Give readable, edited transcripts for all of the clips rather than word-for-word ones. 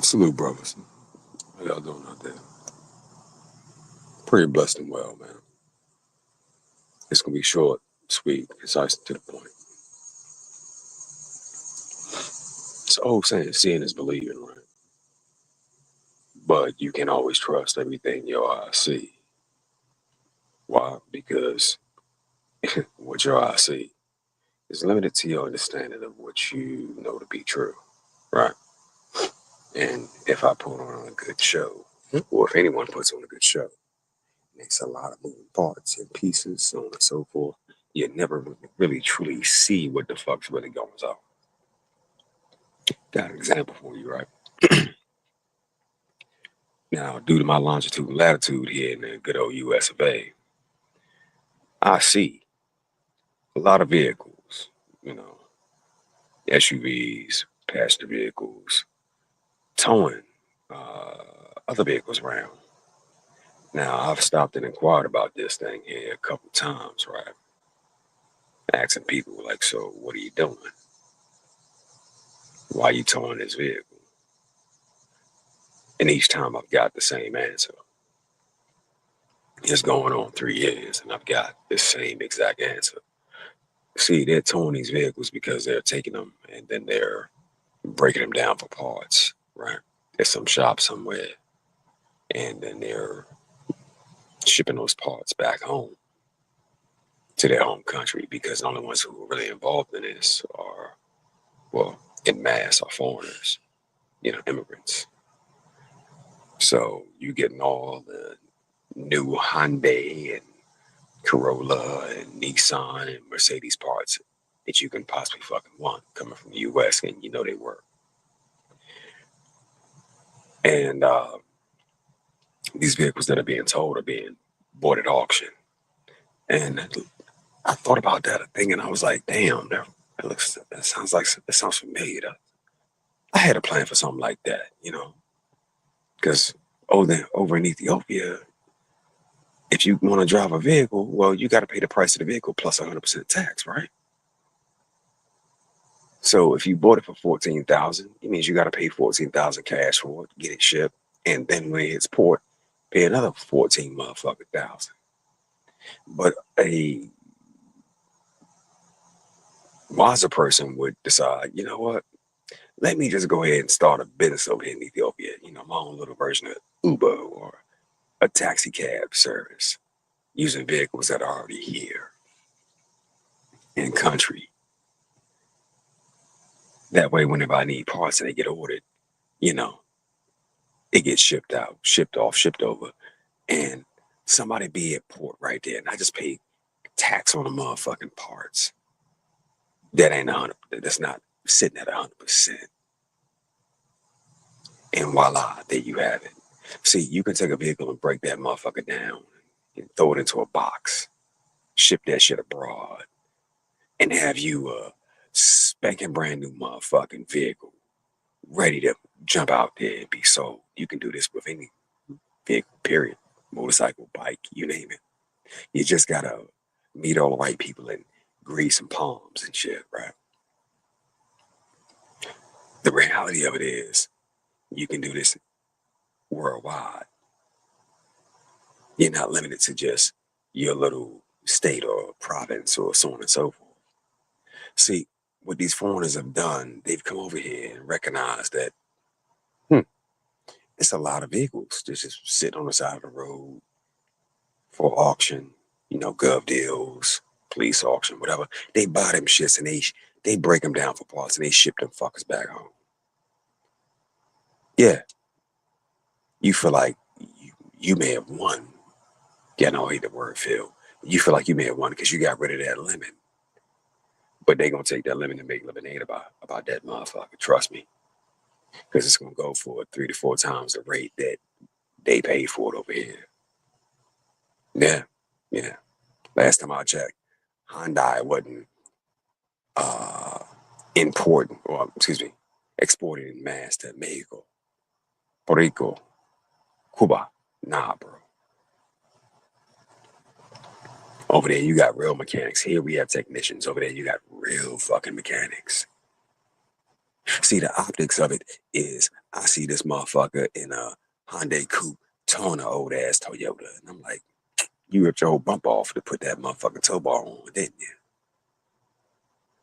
Salute, brothers. How y'all doing out there? Pretty blessed and well, man. It's gonna be short, sweet, concise, and to the point. It's an old saying, seeing is believing, right? But you can always trust everything your eyes see. Why? Because what your eyes see is limited to your understanding of what you know to be true, right? And if I put on a good show, or if anyone puts on a good show, makes a lot of moving parts and pieces, so on and so forth, you never really truly see what the fuck's really going on. Got an example for you, right? Now, due to my longitude and latitude here in the good old US of A, I see a lot of vehicles, you know, SUVs, passenger vehicles, towing other vehicles around. Now, I've stopped and inquired about this thing here a couple times, right? Asking people, like, so what are you doing? Why are you towing this vehicle? And each time I've got the same answer. It's going on 3 years, and I've got the same exact answer. See, they're towing these vehicles because they're taking them and then they're breaking them down for parts, right? There's some shop somewhere, and then they're shipping those parts back home to their home country because the only ones who are really involved in this are, well, in mass, are foreigners, immigrants. So you getting all the new Hyundai and Corolla and Nissan and Mercedes parts that you can possibly fucking want coming from the US, and you know they work. And these vehicles that are being told are being bought at auction. And I thought about that thing, and I was like, damn, that sounds familiar. I had a plan for something like that, because over in Ethiopia, if you want to drive a vehicle, well, you got to pay the price of the vehicle plus 100% tax, right? So if you bought it for 14,000, it means you got to pay 14,000 cash for it, get it shipped, and then when it hits port, pay another 14 motherfucking thousand. But a wiser person would decide, you know what? Let me just go ahead and start a business over here in Ethiopia. My own little version of Uber or a taxi cab service using vehicles that are already here in country. That way, whenever I need parts and they get ordered, you know, it gets shipped out, shipped off, shipped over, and somebody be at port right there, and I just pay tax on the motherfucking parts. That ain't 100. That's not sitting at 100%. And voila, there you have it. See, you can take a vehicle and break that motherfucker down and throw it into a box, ship that shit abroad, and have you a spanking brand new motherfucking vehicle ready to jump out there and be sold. You can do this with any vehicle, period. Motorcycle, bike, you name it. You just gotta meet all the right people and grease some palms and shit, right? The reality of it is, you can do this worldwide. You're not limited to just your little state or province or so on and so forth. See, what these foreigners have done, they've come over here and recognized that it's a lot of vehicles that's just sitting on the side of the road for auction, gov deals, police auction, whatever. They buy them shits and they break them down for parts and they ship them fuckers back home. Yeah, you feel like you may have won. Yeah, no, I hate the word feel. You feel like you may have won because you got rid of that lemon. But they gonna take that lemon and make lemonade about that motherfucker. Trust me, because it's gonna go for 3 to 4 times the rate that they paid for it over here. Yeah, yeah. Last time I checked, Hyundai wasn't uh important, or excuse me, exported in mass to Mexico, Puerto Rico, Cuba. Nah, bro. Over there, you got real mechanics. Here we have technicians. Over there, you got real fucking mechanics. See, the optics of it is I see this motherfucker in a Hyundai Coupe towing an old ass Toyota. And I'm like, you ripped your whole bump off to put that motherfucking tow bar on, didn't you?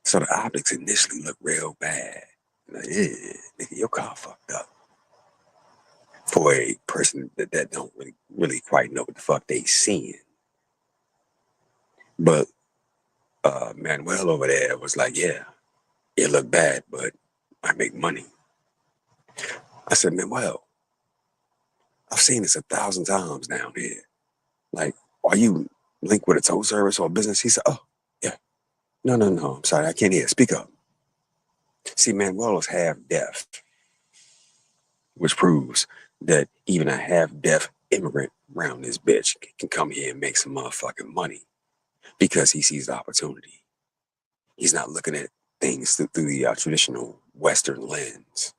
So the optics initially look real bad. Like, yeah, nigga, your car fucked up. For a person that don't really quite know what the fuck they seeing. But Manuel over there was like, yeah, it looked bad, but I make money. I said, Manuel, I've seen this 1,000 times down here. Like, are you linked with a tow service or a business? He said, oh, yeah. No, no, no. I'm sorry. I can't hear. Speak up. See, Manuel is half deaf, which proves that even a half deaf immigrant around this bitch can come here and make some motherfucking money because he sees the opportunity. He's not looking at things through the traditional Western lens.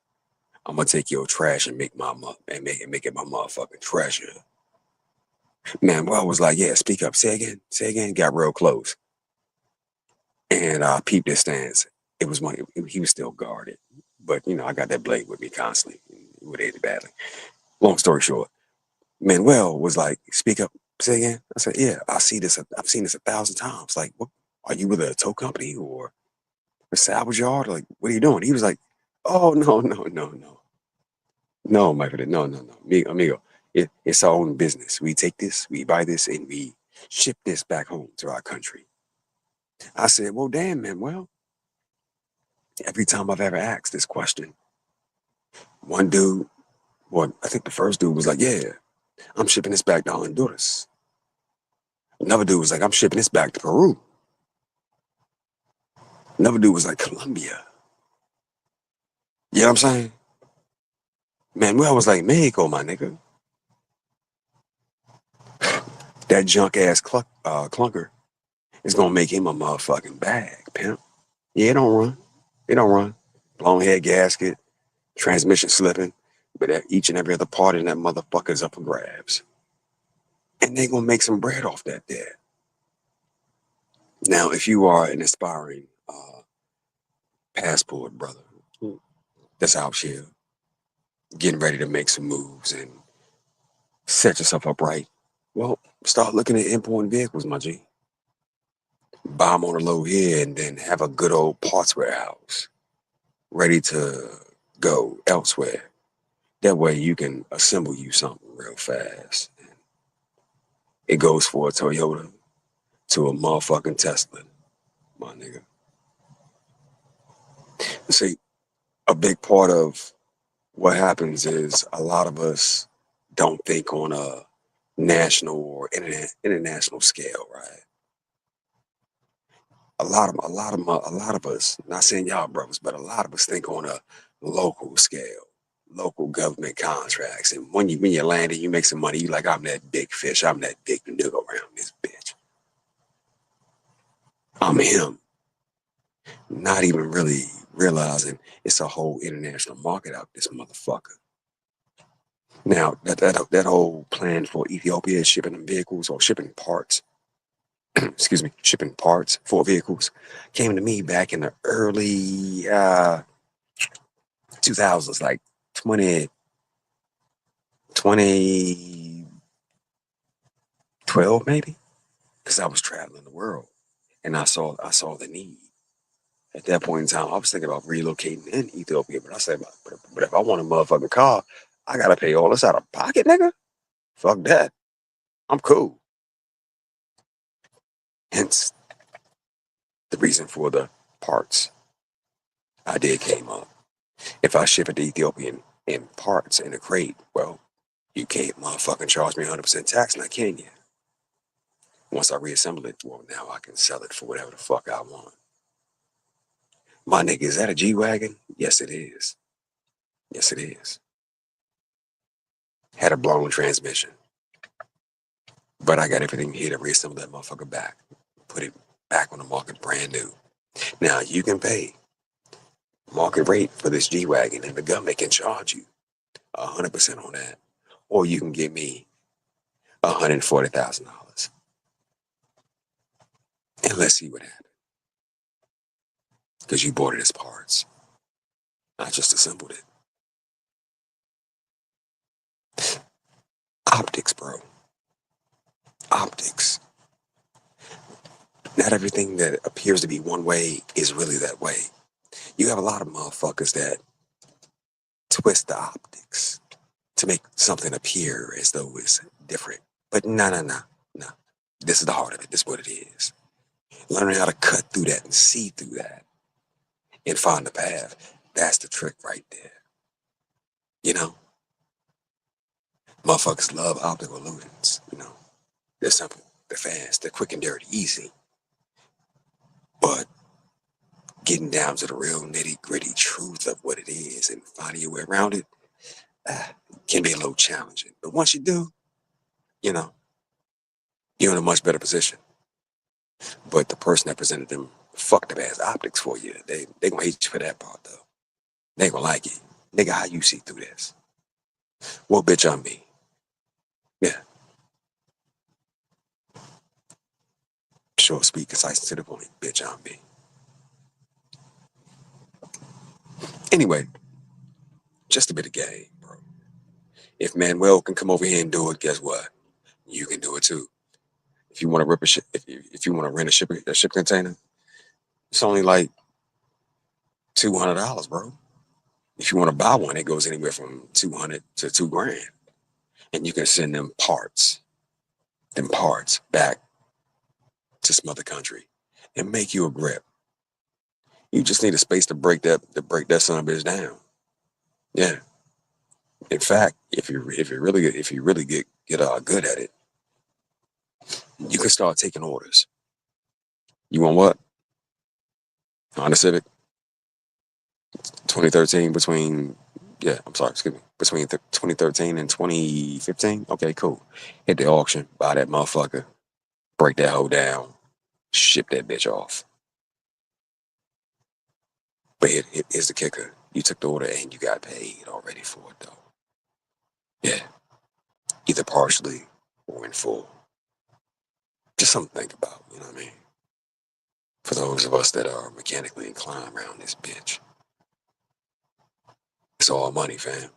I'm gonna take your trash and make make it my motherfucking treasure. Manuel was like, yeah, speak up. Say again. Say again. Got real close. And I peeped his stance. It was my, he was still guarded. But, you know, I got that blade with me constantly. It would hit it badly. Long story short, Manuel was like, speak up. Say again. I said, yeah, I see this. I've seen this 1,000 times. Like, what? Are you with a tow company or a salvage yard? Like, what are you doing? He was like, oh, no, no, no, no. No, my friend. No, no, no. Amigo, it's our own business. We take this, we buy this, and we ship this back home to our country. I said, well, damn, Manuel. Every time I've ever asked this question, one dude, well, I think the first dude was like, yeah, I'm shipping this back to Honduras. Another dude was like, I'm shipping this back to Peru. Another dude was like, Colombia. You know what I'm saying? Manuel was like, Mexico, my nigga. That junk ass clunker is gonna make him a motherfucking bag, pimp. Yeah, it don't run. It don't run. Blown head gasket, transmission slipping, but each and every other part in that motherfucker is up for grabs. And they gonna make some bread off that there. Now, if you are an aspiring passport brother that's out here getting ready to make some moves and set yourself up right, well, start looking at importing vehicles, my G. Buy them on a low here and then have a good old parts warehouse ready to go elsewhere. That way you can assemble you something real fast. It goes for a Toyota to a motherfucking Tesla, my nigga. See, a big part of what happens is a lot of us don't think on a national or international scale, right? A lot of us, not saying y'all brothers, but a lot of us think on a local scale, local government contracts. And when you land and you make some money, you like, I'm that big fish, I'm that big nigga around this bitch. I'm him. Not even really realizing it's a whole international market out this motherfucker. Now that whole plan for Ethiopia shipping them vehicles or shipping parts, excuse me, shipping parts for vehicles came to me back in the early 2000s, like 2012 maybe, because I was traveling the world and I saw the need. At that point in time, I was thinking about relocating in Ethiopia, but I said, but if I want a motherfucking car, I gotta pay all this out of pocket, nigga. Fuck that. I'm cool. Hence the reason for the parts idea came up. If I ship it to Ethiopia in parts in a crate, well, you can't motherfucking charge me 100% tax now, can you? Once I reassemble it, well, now I can sell it for whatever the fuck I want. My nigga, is that a G-Wagon? Yes, it is. Yes, it is. Had a blown transmission. But I got everything here to reassemble that motherfucker back. Put it back on the market brand new. Now, you can pay market rate for this G-Wagon and the government can charge you 100% on that. Or you can give me $140,000. And let's see what happens. Because you bought it as parts. I just assembled it. Optics, bro. Optics. Not everything that appears to be one way is really that way. You have a lot of motherfuckers that twist the optics to make something appear as though it's different. But no. This is the heart of it. This is what it is. Learning how to cut through that and see through that and find the path. That's the trick right there. You know, motherfuckers love optical illusions. You know, they're simple, they're fast, they're quick and dirty, easy. But getting down to the real nitty gritty truth of what it is and finding your way around it can be a little challenging. But once you do, you know, you're in a much better position. But the person that presented them fucked up ass optics for you, they gonna hate you for that part though. They gonna like it. Nigga, how you see through this? Well, bitch, I'm me. Yeah. Short, sweet, concise, and to the point. Bitch, I'm me. Anyway, just a bit of game, bro. If Manuel can come over here and do it, guess what? You can do it too. If you want to rip a ship, if you want to rent a ship container, it's only like $200, bro. If you want to buy one, it goes anywhere from 200 to $2,000, and you can send them parts back to some other country and make you a grip. You just need a space to break that son of a bitch down. Yeah. In fact, if you really get good at it, you can start taking orders. You want what? Honda Civic, 2013 between 2013 and 2015. Okay, cool. Hit the auction, buy that motherfucker, break that hoe down, ship that bitch off. But here's the kicker: you took the order and you got paid already for it, though. Yeah, either partially or in full. Just something to think about. You know what I mean? For those of us that are mechanically inclined around this bitch, it's all money, fam.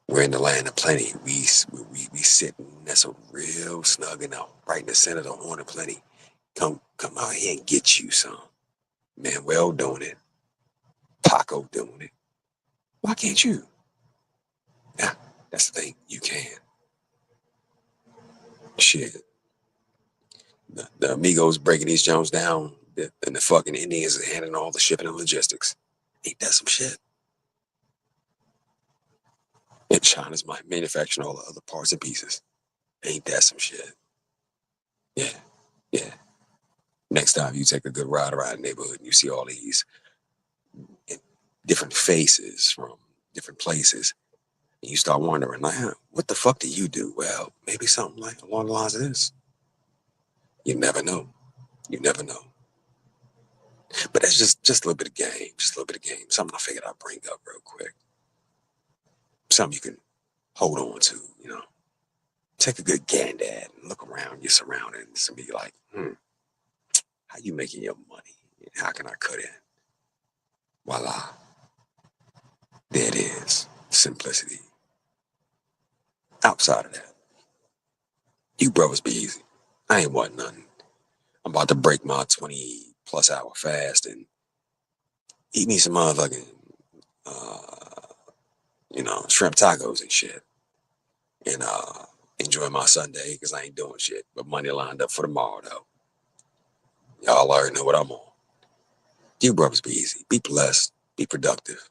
We're in the land of plenty. We sit nestled real snug and out, right in the center of the horn of plenty. Come out here and get you some. Manuel doing it. Paco doing it. Why can't you? Yeah, that's the thing. You can. Shit. The amigos breaking these Jones down, and the fucking Indians are handling all the shipping and logistics. Ain't that some shit? And China's manufacturing all the other parts and pieces. Ain't that some shit? Yeah, yeah. Next time you take a good ride around the neighborhood and you see all these different faces from different places, and you start wondering, like, what the fuck do you do? Well, maybe something like along the lines of this. You never know. You never know. But that's just a little bit of game. Just a little bit of game. Something I figured I'd bring up real quick. Something you can hold on to, you know. Take a good gander at and look around your surroundings and be like, how you making your money? How can I cut in? Voila. There it is. Simplicity. Outside of that, you brothers be easy. I ain't want nothing. I'm about to break my 20+ hour fast and eat me some motherfucking, shrimp tacos and shit. And enjoy my Sunday because I ain't doing shit. But money lined up for tomorrow, though. Y'all already know what I'm on. You brothers be easy. Be blessed. Be productive.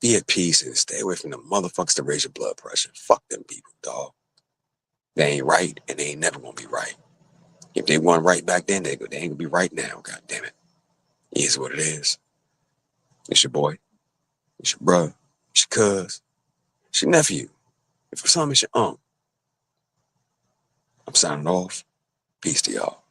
Be at peace and stay away from the motherfuckers that raise your blood pressure. Fuck them people, dog. They ain't right and they ain't never gonna be right. If they weren't right back then, they ain't gonna be right now. God damn it. It is what it is. It's your boy. It's your brother. It's your cuz. It's your nephew. And for some, it's your uncle. I'm signing off. Peace to y'all.